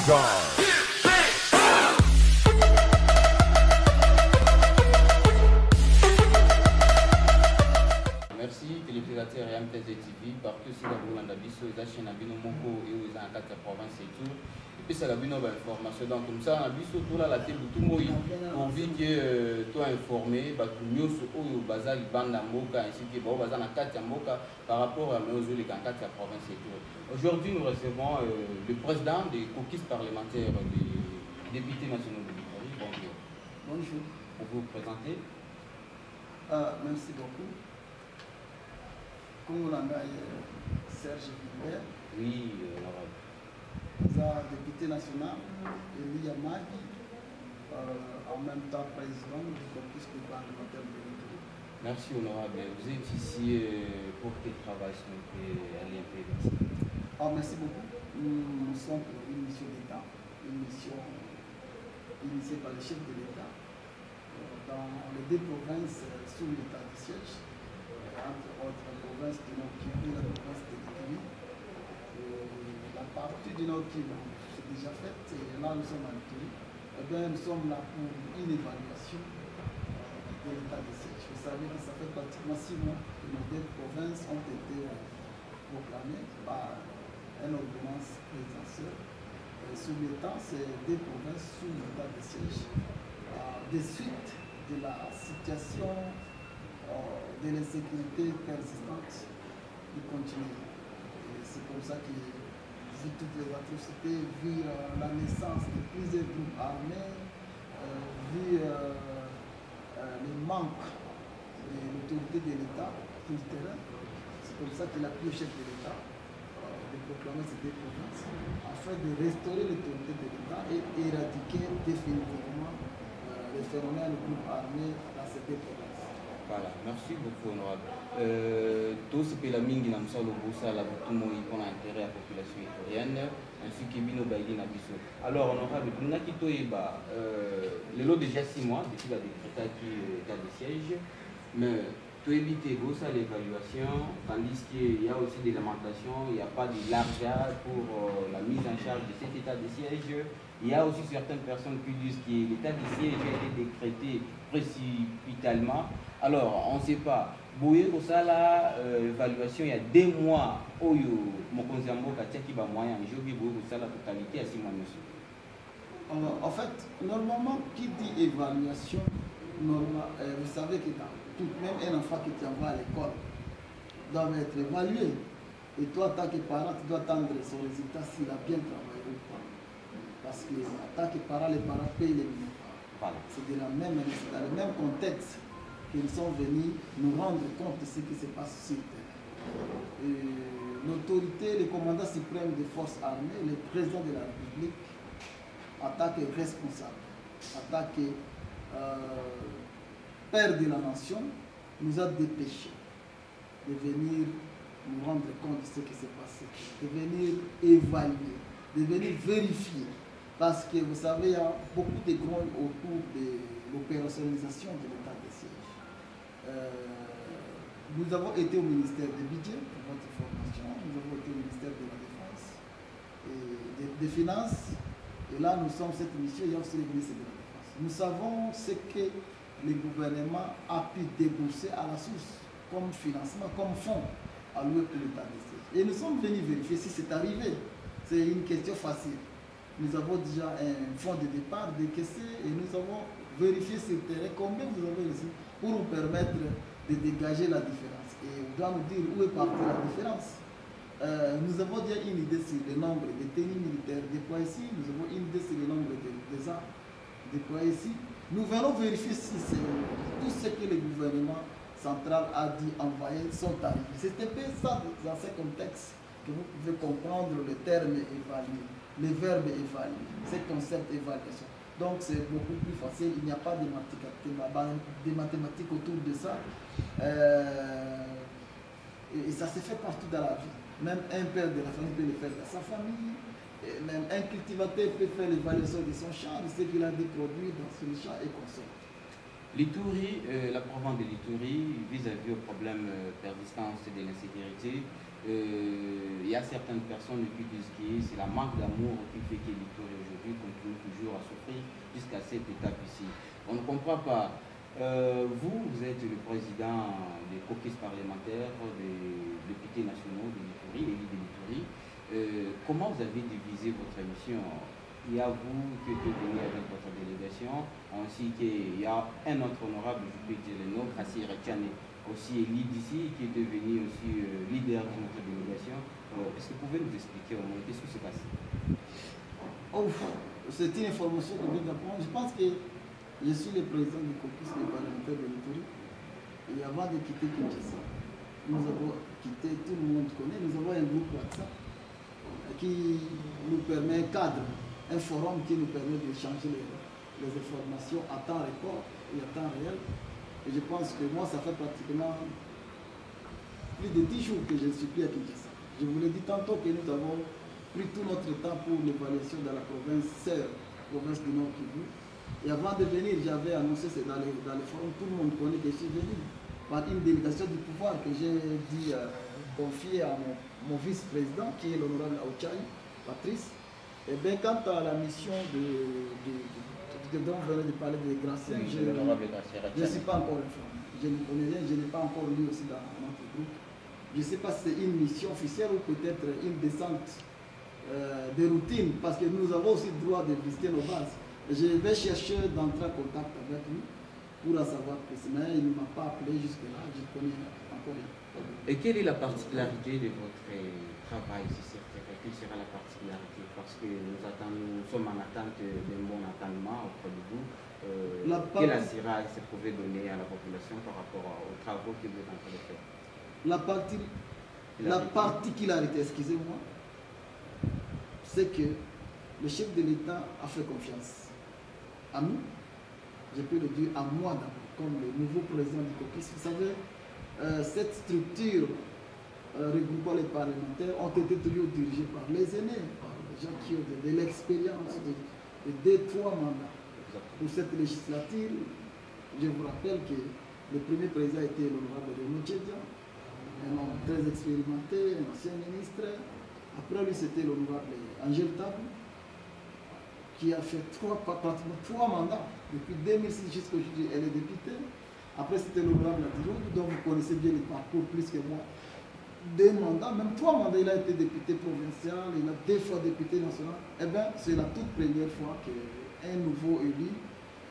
Vanguard. Merci téléspectateurs et MTZ TV partout sur la Roulanda Bisso et chaîne Abino Moko et aux en 4 provinces et tout. Et puis ça a une information donc comme ça Bisso tout là la télé tout moi pourvu que toi informé bah tout mieux sur au bazar banda Moka ainsi que bah bazar na 4 Moka par rapport à nos les 4 provinces et tout. Aujourd'hui nous recevons le président des caucus parlementaires des députés nationaux de Victorie. Bonjour. Bonjour. Pour vous présenter. Merci beaucoup. Comme on a Serge Gilbert, Oui, député national, Elia Magui, en même temps président du caucus parlementaire de l'État. merci honorable. Vous êtes ici pour quel travail à l'IMPD? Merci beaucoup. Nous sommes pour une mission d'État, une mission initiée par le chef de l'État dans les deux provinces sous l'état de siège. Entre autres, la province du Nord Kivu et la province de l'Ituri. La partie du Nord Kivu, c'est déjà faite, et là nous sommes à l'Ituri. Eh bien, nous sommes là pour une évaluation de l'état de siège. Vous savez que ça fait pratiquement 6 mois que nos deux provinces ont été proclamées par une ordonnance présidentielle soumettant ces deux provinces sous l'état de siège des suites de la situation de l'insécurité persistante qui continue. C'est comme ça que, vu toutes les atrocités, vu la naissance de plusieurs groupes armés, vu le manque de l'autorité de l'État sur le terrain, c'est comme ça qu'il a pris au chef de l'État de proclamer ces deux provinces afin de restaurer l'autorité de l'État et éradiquer définitivement les phénomènes de groupes armés dans ces deux provinces. Voilà, merci beaucoup honorable. Tout ce que la mingi na msalo busa la butumo ipona intérêt à la population itorienne ainsi que bino baili na biso. Alors honorable, nous qui toyeba le lot déjà 6 mois depuis la décréta qui état de siège, mais to éviter ça l'évaluation tandis qu'il y a aussi des lamentations, il n'y a pas de l'argent pour la mise en charge de cet état de siège. Il y a aussi certaines personnes qui disent que l'état de siège a été décrété précipitamment. Alors, on ne sait pas. Boye pour ça, l'évaluation, il y a 2 mois, où mon conseiller qui va moyen, je vais pour ça la totalité à 6 mois, monsieur. En fait, normalement, qui dit évaluation, vous savez que même un enfant qui t'envoie à l'école doit être évalué. Et toi, en tant que parent, tu dois attendre son résultat s'il a bien travaillé ou pas. Parce que en tant que parent, les parents payent les minutes. Voilà. C'est dans le même contexte qu'ils sont venus nous rendre compte de ce qui se passe sur le terrain. L'autorité, le commandant suprême des forces armées, le président de la République, en tant que responsable, en tant que père de la nation, nous a dépêché de venir nous rendre compte de ce qui s'est passé, de venir évaluer, de venir vérifier. Parce que vous savez, il y a beaucoup de grands autour de l'opérationnalisation de l'état de siège. Nous avons été au ministère du budget, pour votre information, nous avons été au ministère de la Défense et des Finances, et là nous sommes cette mission, il y a aussi le ministère de la Défense. Nous savons ce que le gouvernement a pu débourser à la source, comme financement, comme fonds alloué pour l'état de siège. Et nous sommes venus vérifier si c'est arrivé. C'est une question facile. Nous avons déjà un fonds de départ décaissé et nous avons vérifié sur le terrain combien vous avez reçu pour nous permettre de dégager la différence. Et on doit nous dire où est partie la différence. Nous avons déjà une idée sur le nombre de tenues militaires déployées ici, nous avons une idée sur le nombre des armes déployées ici. Nous venons vérifier si tout ce que le gouvernement central a dit envoyer sont arrivés. C'est un peu ça dans ce contexte que vous pouvez comprendre le terme évaluer, le verbe évaluer, ce concept évaluation. Donc c'est beaucoup plus facile, il n'y a pas de mathématiques autour de ça. Et ça se fait partout dans la vie. Même un père de la famille peut le faire dans sa famille. Et même un cultivateur peut faire l'évaluation de son champ, de ce qu'il a de produits dans son champ et consomme. L'Ituri, la province de l'Ituri, vis-à-vis au problème persistance de l'insécurité, Il y a certaines personnes qui disent que c'est la manque d'amour qui fait que l'Ituri aujourd'hui continue toujours à souffrir jusqu'à cette étape ici. On ne comprend pas. Vous êtes le président des caucus parlementaires des députés nationaux de l'Ituri, élus de l'Ituri. Comment vous avez divisé votre mission? Il y a vous qui êtes venu avec votre délégation, ainsi qu'il y a un autre honorable, je peux dire le nom, Kassi Retiane, aussi élu d'ici, qui est devenu aussi leader de notre délégation. Est-ce que vous pouvez nous expliquer au moins qu'est-ce qui s'est passé? C'est une information que je viens d'apprendre. Je pense que je suis le président du caucus des parlementaires de l'Ituri. Et avant de quitter Kinshasa, nous avons quitté, tout le monde connaît, nous avons un groupe WhatsApp qui nous permet, un cadre, un forum qui nous permet d'échanger les informations à temps record et à temps réel. Et je pense que moi, ça fait pratiquement plus de 10 jours que je ne suis plus à Kinshasa. Je vous l'ai dit tantôt que nous avons pris tout notre temps pour l'évaluation dans la province sœur, province du Nord Kivu. Et avant de venir, j'avais annoncé, c'est dans les forums, tout le monde connaît que je suis venu par une délégation du pouvoir que j'ai dit confier à mon vice-président, qui est l'honorable Aouchai, Patrice. Et bien, quant à la mission dont vous venez de parler de Gracien, je ne suis pas encore informé. Je ne connais rien, je n'ai pas encore lu aussi dans notre groupe. Je ne sais pas si c'est une mission officielle ou peut-être une descente de routine, parce que nous avons aussi le droit de visiter nos bases. Je vais chercher d'entrer en contact avec lui pour en savoir plus, mais il ne m'a pas appelé jusque-là, je connais encore rien. Et quelle est la particularité de votre travail ici sur terre? Quelle sera la particularité? Parce que nous sommes en attente d'un bon entendement auprès de vous. Quel assurance se pouvait donner à la population par rapport aux travaux que vous êtes en train de faire? La particularité, excusez-moi, c'est que le chef de l'État a fait confiance à nous, je peux le dire à moi d'abord, comme le nouveau président du caucus. Vous savez, cette structure regroupant les parlementaires ont été toujours dirigés par les aînés, par les gens qui ont de l'expérience de 2-3 mandats. Pour cette législature, je vous rappelle que le premier président était l'honorable Renaud Tchédia, un homme très expérimenté, un ancien ministre. Après lui, c'était l'honorable Angèle Tabou, qui a fait pratiquement 3 mandats. Depuis 2006 jusqu'à aujourd'hui, elle est députée. Après, c'était l'honorable Nadirou, dont vous connaissez bien le parcours plus que moi. 2 mandats, même 3 mandats, il a été député provincial, il a 2 fois député national. Eh bien, c'est la toute première fois qu'un nouveau élu,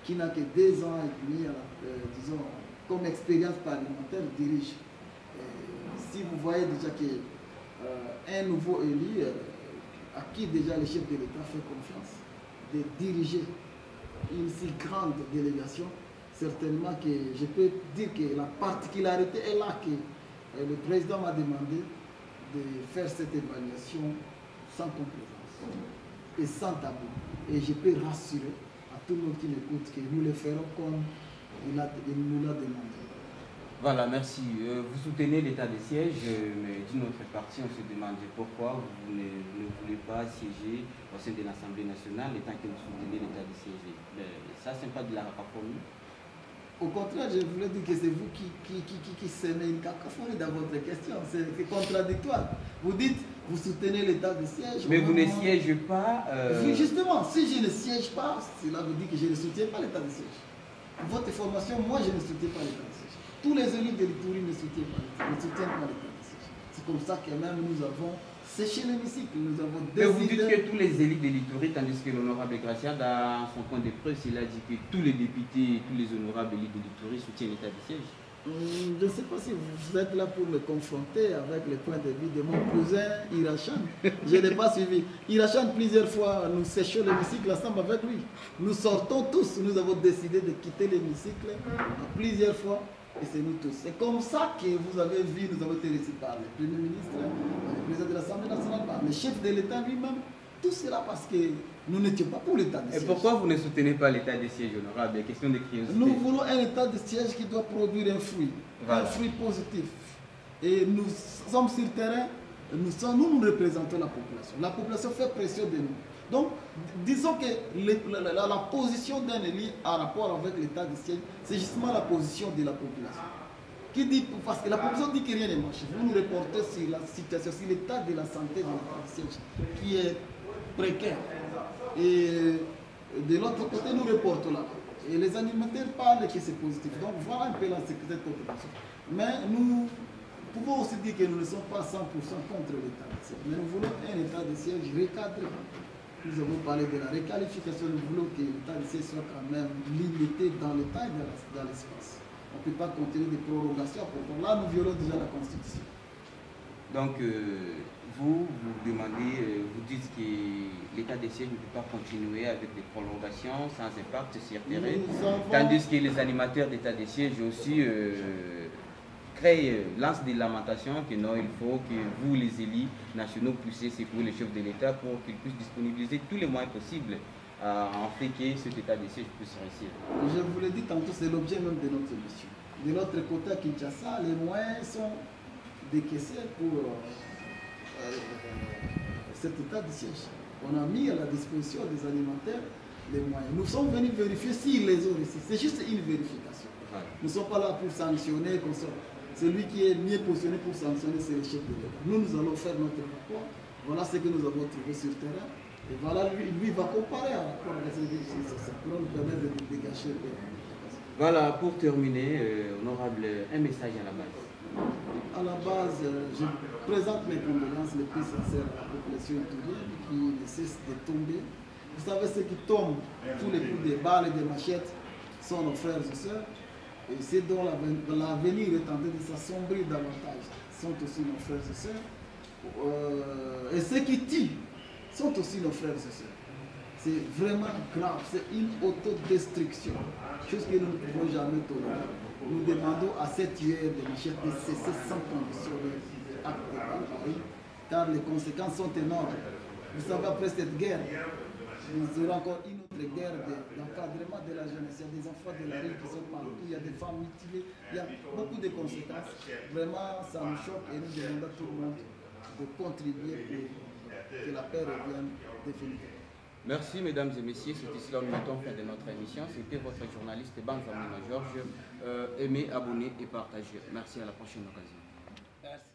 qui n'a que 2 ans et demi, disons, comme expérience parlementaire, dirige. Si vous voyez déjà qu'un nouveau élu, à qui déjà le chef de l'État fait confiance, de diriger une si grande délégation, certainement que je peux dire que la particularité est là que le président m'a demandé de faire cette évaluation sans complaisance et sans tabou. Et je peux rassurer à tout le monde qui m'écoute que nous le ferons comme il nous l'a demandé. Voilà, merci. Vous soutenez l'état de siège, mais d'une autre partie, on se demande pourquoi vous ne voulez pas siéger au sein de l'Assemblée nationale, étant que vous soutenez l'état de siège. Ça, ce n'est pas de la cacophonie. Au contraire, je voulais dire que c'est vous qui semez une cacophonie dans votre question. C'est contradictoire. Vous dites, vous soutenez l'état de siège. Mais vous ne siégez pas. Justement, si je ne siège pas, cela veut dire que je ne soutiens pas l'état de siège. Votre formation, moi, je ne soutiens pas l'état de siège. Tous les élus de l'Ituri ne soutiennent pas l'état de siège. C'est comme ça que même nous avons séché l'hémicycle. Nous avons décidé... Mais vous dites que tous les élus de l'Ituri, tandis que l'honorable Gracia, dans son point de presse, il a dit que tous les députés, tous les honorables élus de l'Ituri soutiennent l'état de siège. Je ne sais pas si vous êtes là pour me confronter avec le point de vue de mon cousin Irachan. Je n'ai pas suivi. Irachan, plusieurs fois, nous séchons l'hémicycle ensemble avec lui. Nous sortons tous. Nous avons décidé de quitter l'hémicycle plusieurs fois. Et c'est nous tous. C'est comme ça que vous avez vu, nous avons été reçus par le Premier ministre, le président de l'Assemblée nationale, par le chef de l'État lui-même. Tout cela parce que nous n'étions pas pour l'état de siège. Et pourquoi vous ne soutenez pas l'état de siège, honorable? Question de curiosité. Nous voulons un état de siège qui doit produire un fruit, voilà. Un fruit positif. Et nous sommes sur le terrain, nous représentons la population. La population fait pression de nous. Donc, disons que la position d'un élu en rapport avec l'état de siège, c'est justement la position de la population. Qui dit, parce que la proposition dit que rien ne marche. Vous nous reportez sur la situation, sur l'état de la santé de l'État du siège, qui est précaire. Et de l'autre côté, nous reportons là. Et les animateurs parlent que c'est positif. Donc voilà un peu cette contribution. Mais nous pouvons aussi dire que nous ne sommes pas 100% contre l'État de siège. Mais nous voulons un État de siège recadré. Nous avons parlé de la requalification. Nous voulons que l'État de siège soit quand même limité dans le temps et dans l'espace. On ne peut pas continuer des prolongations. Pourtant, là, nous violons déjà la Constitution. Donc, vous demandez, vous dites que l'État des sièges ne peut pas continuer avec des prolongations sans impact sur le terrain, tandis que les animateurs d'État des sièges aussi lancent des lamentations que non, il faut que vous, les élus nationaux, puissiez secouer les chefs de l'État pour qu'ils puissent disponibiliser tous les moyens possibles en fait que cet état de siège puisse réussir. Je vous l'ai dit tantôt, c'est l'objet même de notre mission. De l'autre côté, à Kinshasa, les moyens sont décaissés pour cet état de siège. On a mis à la disposition des animateurs les moyens. Nous sommes venus vérifier s'ils les ont réussi. C'est juste une vérification. Ouais. Nous ne sommes pas là pour sanctionner. Celui qui est mieux positionné pour sanctionner, c'est le chef de l'État. Nous allons faire notre rapport. Voilà ce que nous avons trouvé sur le terrain. Et voilà, lui va comparer à rapport à ces ça pour nous permettre de dégager. Voilà, pour terminer, honorable, un message à la base. À la base, je présente mes condoléances les plus sincères à la population tourienne qui ne cesse de tomber. Vous savez, ceux qui tombent tous les coups des balles et des machettes sont nos frères et sœurs. Et c'est dont l'avenir est en train de s'assombrir davantage. Sont aussi nos frères et sœurs. Et ceux qui tuent sont aussi nos frères et sœurs. C'est vraiment grave, c'est une autodestruction, chose que nous ne pouvons jamais tolérer. Nous demandons à ces tueurs de machettes de cesser sans condition les actes de barbarie, car les conséquences sont énormes. Vous savez, après cette guerre, nous aurons encore une autre guerre d'encadrement de la jeunesse. Il y a des enfants de la rue qui sont partout, il y a des femmes mutilées, il y a beaucoup de conséquences. Vraiment, ça nous choque et nous demandons à tout le monde de contribuer pour que la paix revienne définitivement. Merci mesdames et messieurs, c'est ici là nous mettons fin de notre émission. C'était votre journaliste Banzamina Georges. Aimez, abonnez et partagez. Merci, à la prochaine occasion. Merci.